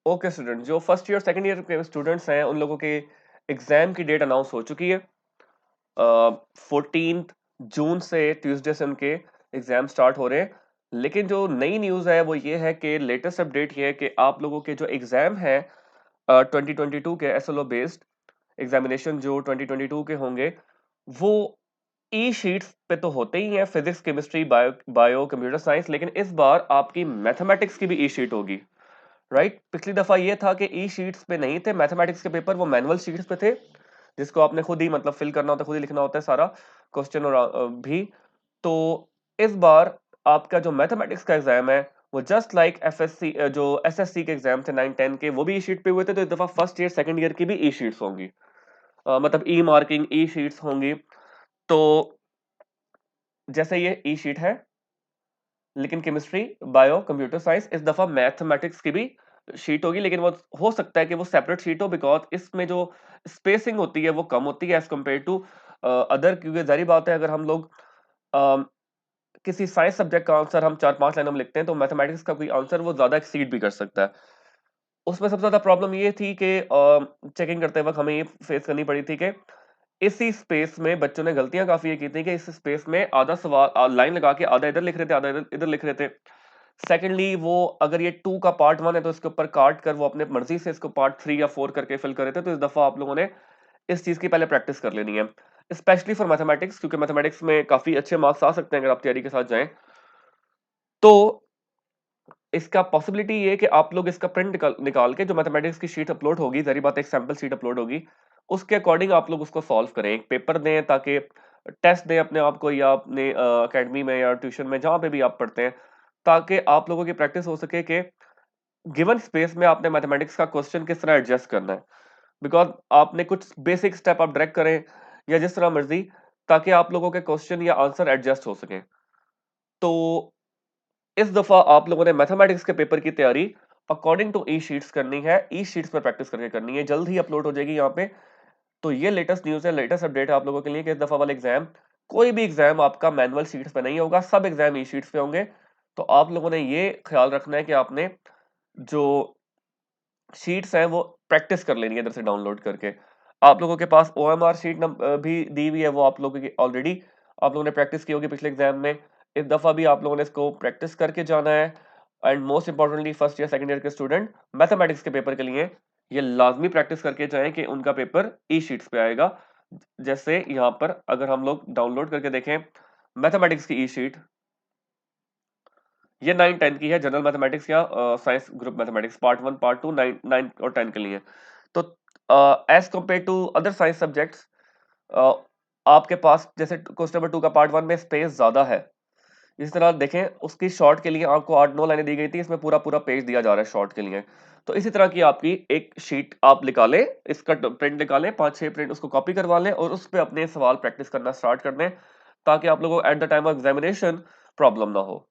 Okay student, जो first year second year के students हैं उन लोगों के एग्जाम की डेट अनाउंस हो चुकी है। 14 जून से ट्यूसडे से उनके एग्जाम स्टार्ट हो रहे हैं। लेकिन जो नई न्यूज़ है वो ये है कि लेटेस्ट अपडेट ये है कि आप लोगों के जो एग्जाम है 2022 के एसएलओ बेस्ड एग्जामिनेशन जो 2022 के होंगे वो ई शीट्स पे तो होते ही हैं, physics chemistry bio bio computer science, लेकिन इस बार आपकी मैथमेटिक्स की भी ई शीट होगी। राइट, पिछली दफा ये था कि ई शीट्स पे नहीं थे मैथमेटिक्स के पेपर, वो मैनुअल शीट्स पे थे जिसको आपने खुद ही मतलब फिल करना होता है, खुद ही लिखना होता है सारा क्वेश्चन और भी। तो इस बार आपका जो मैथमेटिक्स का एग्जाम है वो जस्ट लाइक एफएससी जो एसएससी के एग्जाम थे 9 10 के, वो भी ई शीट पे हुए थे। तो इस दफा फर्स्ट ईयर सेकंड ईयर की भी ई शीट्स होंगी, मतलब ई मार्किंग ई शीट्स होंगी। तो जैसे ये ई शीट है, लेकिन केमिस्ट्री बायो कंप्यूटर साइंस इस दफा मैथमेटिक्स की भी शीट होगी, लेकिन वो हो सकता है कि वो सेपरेट शीट हो, बिकॉज इसमें जो स्पेसिंग होती है वो कम होती है एज कम्पेयर टू अदर। क्योंकि जारी बात है, अगर हम लोग अ, किसी साइंस सब्जेक्ट का आंसर हम 4 5 लाइनों में लिखते हैं तो मैथमेटिक्स का कोई आंसर वो ज्यादा एक्सीड भी कर सकता है। उसमें सबसे ज्यादा प्रॉब्लम ये थी कि चेकिंग करते वक्त हमें ये फेस करनी पड़ी थी कि इसी स्पेस में बच्चों ने गलतियां काफी ये की थी कि इस स्पेस में आधा सवाल लाइन लगा के आधा इधर लिख रहे थे, आधा इधर इधर लिख रहे थे। सेकेंडली, वो अगर ये 2 का पार्ट 1 है तो इसके ऊपर काट कर वो अपने मर्जी से इसको पार्ट 3 या 4 करके फिल कर रहे थे। तो इस दफा आप लोगों ने इस चीज की पहले प्रैक्टिस कर लेनी है, स्पेशली फॉर मैथमेटिक्स, क्योंकि मैथमेटिक्स में काफी अच्छे मार्क्स आ सकते हैं अगर आप तैयारी के साथ जाएं। तो इसका पॉसिबिलिटी ये है कि आप लोग इसका प्रिंट निकाल निकाल के जो मैथमेटिक्स की शीट अपलोड होगी, जरी बात एक सैंपल शीट अपलोड होगी, उसके अकॉर्डिंग आप लोग उसको सॉल्व करें, एक पेपर दें, ताकि टेस्ट दें अपने आप को या अपने अकेडमी में या ट्यूशन में जहां पे भी आप पढ़ते हैं, ताकि आप लोगों की प्रैक्टिस हो सके कि गिवन स्पेस में आपने मैथमेटिक्स का क्वेश्चन किस तरह एडजस्ट करना है। बिकॉज आपने कुछ बेसिक स्टेप आप डायरेक्ट करें या जिस तरह मर्जी, ताकि आप लोगों के क्वेश्चन या आंसर एडजस्ट हो सके। तो इस दफा आप लोगों ने मैथमेटिक्स के पेपर की तैयारी अकॉर्डिंग टू ई शीट्स करनी है, ई शीट्स पर प्रैक्टिस करके करनी है, जल्द ही अपलोड हो जाएगी यहाँ पे। तो ये लेटेस्ट न्यूज़ है, लेटेस्ट अपडेट है आप लोगों के लिए कि इस दफा वाला एग्जाम, कोई भी एग्जाम आपका मैनुअल शीट्स पे नहीं होगा, सब एग्जाम ई शीट्स पे होंगे। तो आप लोगों ने ये ख्याल रखना है कि आपने जो शीट्स हैं वो प्रैक्टिस कर लेनी है इधर से डाउनलोड करके। आप लोगों के पास ओएमआर शीट भी दी हुई है, वो आप लोगों की ऑलरेडी आप लोगों ने प्रैक्टिस की होगी पिछले एग्जाम में। इस दफा भी आप लोगों ने इसको प्रैक्टिस करके जाना है। And most importantly first year second year के स्टूडेंट मैथमेटिक्स के पेपर के लिए ये लाजमी प्रैक्टिस करके जाएं कि उनका पेपर ई शीट्स पे आएगा। जैसे यहाँ पर अगर हम लोग डाउनलोड करके देखें मैथमेटिक्स की ई शीट, ये 9 10 की है, जनरल मैथमेटिक्स या science group mathematics part 1 part 2 9 9 और 10 के लिए। तो as compare to other science subjects, आपके पास जैसे क्वेश्चन नंबर 2 का पार्ट 1 में स्पेस ज्यादा है, इस तरह देखें उसकी शॉर्ट के लिए आपको 8 9 लाइनें दी गई थी, इसमें पूरा पूरा पेज दिया जा रहा है शॉर्ट के लिए। तो इसी तरह की आपकी एक शीट आप निकालें, इसका प्रिंट निकालें, 5 6 प्रिंट उसको कॉपी करवा लें और उस पे अपने सवाल प्रैक्टिस करना स्टार्ट कर दें, ताकि आप लोगों को at the time of examination problem ना हो।